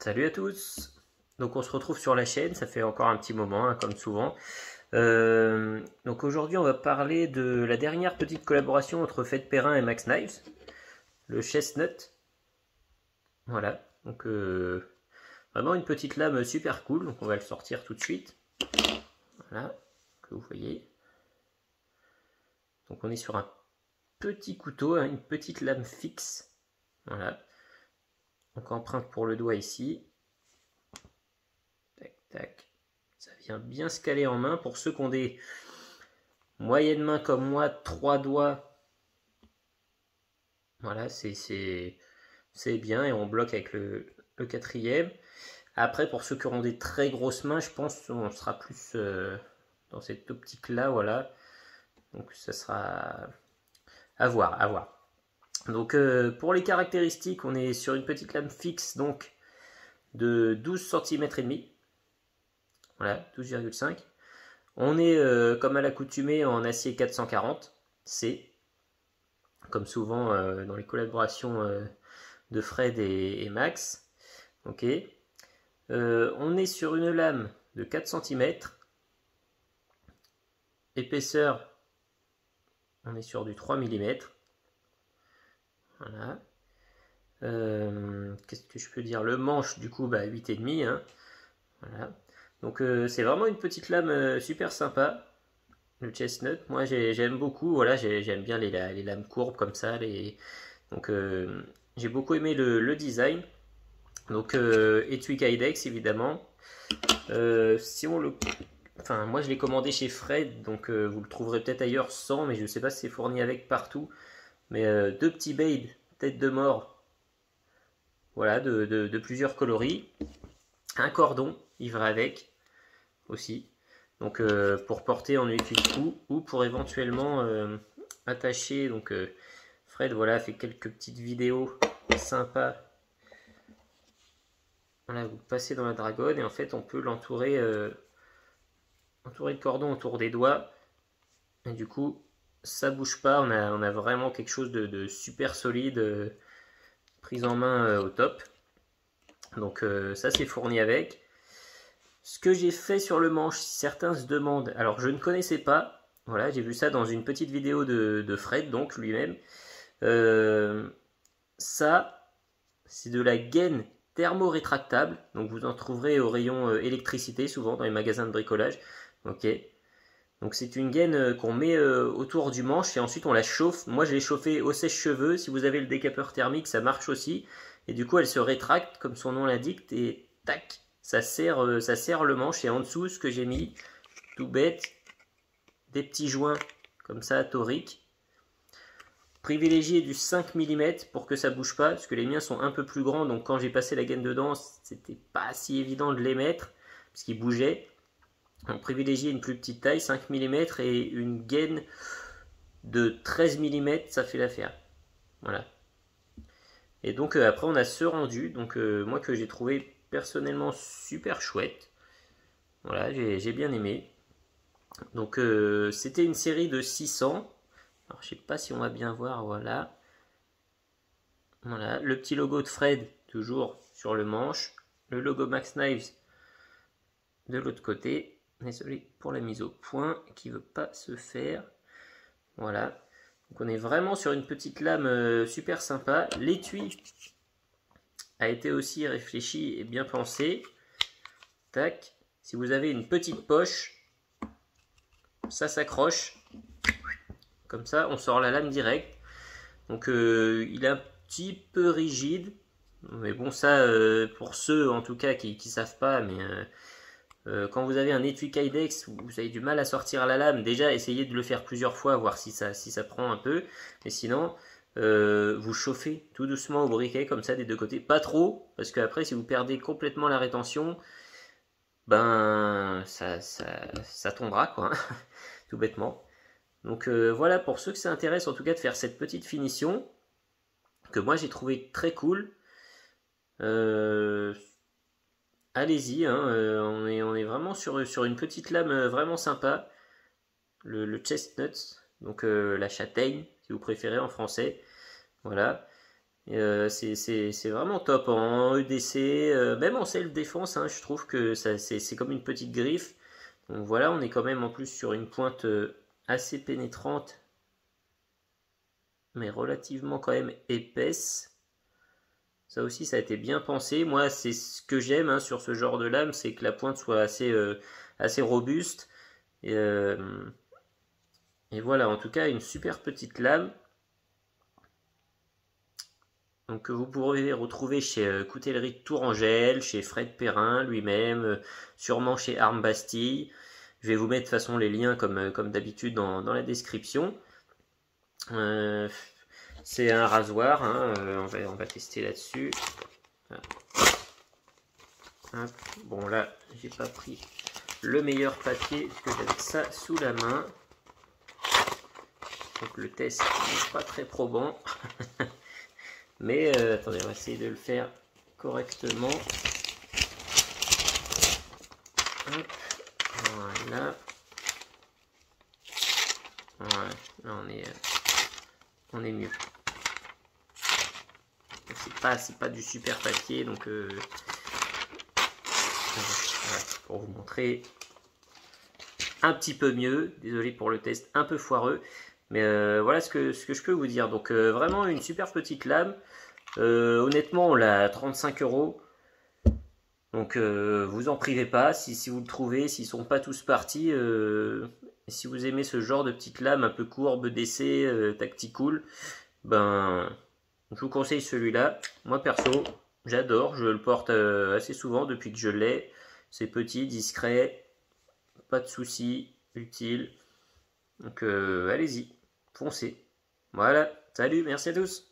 Salut à tous. Donc on se retrouve sur la chaîne, ça fait encore un petit moment, hein, comme souvent. Donc aujourd'hui on va parler de la dernière petite collaboration entre Fred Perrin et Max Knives, le Chestnut. Voilà, donc vraiment une petite lame super cool, donc on va le sortir tout de suite. Voilà, que vous voyez. Donc on est sur un petit couteau, hein, une petite lame fixe. Voilà. Donc empreinte pour le doigt ici. Tac, tac. Ça vient bien se caler en main. Pour ceux qui ont des moyennes mains comme moi, 3 doigts. Voilà, c'est bien et on bloque avec le quatrième. Après, pour ceux qui auront des très grosses mains, je pense qu'on sera plus dans cette optique-là, voilà. Donc ça sera à voir, à voir. Donc pour les caractéristiques, on est sur une petite lame fixe donc de 12 cm et demi. Voilà, 12,5. On est comme à l'accoutumée en acier 440 C, comme souvent dans les collaborations de Fred et Max. Ok. On est sur une lame de 4 cm. Épaisseur, on est sur du 3 mm. Voilà. Qu'est-ce que je peux dire? Le manche, du coup, 8,5. Hein. Voilà. Donc c'est vraiment une petite lame super sympa, le Chestnut. Moi j'aime beaucoup, voilà, j'aime bien les lames courbes comme ça. Donc j'ai beaucoup aimé le design. Donc étui Kydex évidemment. Si on le... Enfin moi je l'ai commandé chez Fred, donc vous le trouverez peut-être ailleurs sans, mais je ne sais pas si c'est fourni avec partout. Mais deux petits beads, tête de mort, voilà, de plusieurs coloris. Un cordon, il va avec aussi. Donc pour porter en étui de cou ou pour éventuellement attacher. Donc Fred voilà fait quelques petites vidéos sympas. Voilà, vous passez dans la dragonne et en fait on peut l'entourer entourer de cordon autour des doigts. Et du coup ça bouge pas, on a vraiment quelque chose de super solide, prise en main au top. Donc ça c'est fourni avec. Ce que j'ai fait sur le manche, si certains se demandent, alors je ne connaissais pas, voilà, j'ai vu ça dans une petite vidéo de Fred, donc lui-même. Ça, c'est de la gaine thermo-rétractable, donc vous en trouverez au rayon électricité, souvent dans les magasins de bricolage. Ok. Donc c'est une gaine qu'on met autour du manche et ensuite on la chauffe. Moi je l'ai chauffée au sèche-cheveux, si vous avez le décapeur thermique ça marche aussi. Et du coup elle se rétracte comme son nom l'indique et tac, ça serre le manche. Et en dessous ce que j'ai mis, tout bête, des petits joints comme ça toriques. Privilégier du 5 mm pour que ça bouge pas, parce que les miens sont un peu plus grands, donc quand j'ai passé la gaine dedans, c'était pas si évident de les mettre, parce qu'ils bougeaient. Donc privilégier une plus petite taille, 5 mm, et une gaine de 13 mm, ça fait l'affaire. Voilà. Et donc après on a ce rendu, donc moi que j'ai trouvé personnellement super chouette. Voilà, j'ai bien aimé. Donc c'était une série de 600. Alors je sais pas si on va bien voir, voilà. Voilà, le petit logo de Fred, toujours sur le manche. Le logo Max Knives de l'autre côté. Désolé pour la mise au point qui veut pas se faire. Voilà. Donc on est vraiment sur une petite lame super sympa. L'étui a été aussi réfléchi et bien pensé. Tac. Si vous avez une petite poche, ça s'accroche. Comme ça, on sort la lame direct. Donc il est un petit peu rigide. Mais bon, ça, pour ceux en tout cas qui ne savent pas, mais quand vous avez un étui Kydex, vous avez du mal à sortir la lame. Déjà, essayez de le faire plusieurs fois, voir si ça prend un peu. Mais sinon, vous chauffez tout doucement au briquet, comme ça, des deux côtés. Pas trop, parce qu'après, si vous perdez complètement la rétention, ben, ça tombera, quoi, tout bêtement. Donc voilà, pour ceux que ça intéresse, en tout cas, de faire cette petite finition, que moi, j'ai trouvé très cool. Allez-y, hein, on est vraiment sur une petite lame vraiment sympa. Le chestnut, donc la châtaigne, si vous préférez en français. Voilà. C'est vraiment top en EDC, même en self-défense, hein, je trouve que c'est comme une petite griffe. Donc voilà, on est quand même en plus sur une pointe assez pénétrante, mais relativement quand même épaisse. Ça aussi, ça a été bien pensé. Moi, c'est ce que j'aime hein, sur ce genre de lame, c'est que la pointe soit assez robuste. Et voilà, en tout cas, une super petite lame. Donc, que vous pourrez retrouver chez Coutellerie de Tourangelle, chez Fred Perrin lui-même, sûrement chez Arme Bastille. Je vais vous mettre de toute façon les liens comme d'habitude dans la description. C'est un rasoir, hein, on va tester là-dessus. Bon là, j'ai pas pris le meilleur papier parce que j'avais ça sous la main. Donc le test n'est pas très probant. Mais attendez, on va essayer de le faire correctement. Hop, voilà. Voilà, là on est mieux. C'est pas du super papier, donc voilà, pour vous montrer un petit peu mieux. Désolé pour le test un peu foireux. Mais voilà ce que je peux vous dire. Donc vraiment une super petite lame. Honnêtement, on l'a à 35 €. Donc vous en privez pas. Si vous le trouvez, s'ils sont pas tous partis. Si vous aimez ce genre de petite lame un peu courbe d'essai, tactical, ben je vous conseille celui-là. Moi perso, j'adore. Je le porte assez souvent depuis que je l'ai. C'est petit, discret, pas de soucis, utile. Donc allez-y, foncez. Voilà, salut, merci à tous.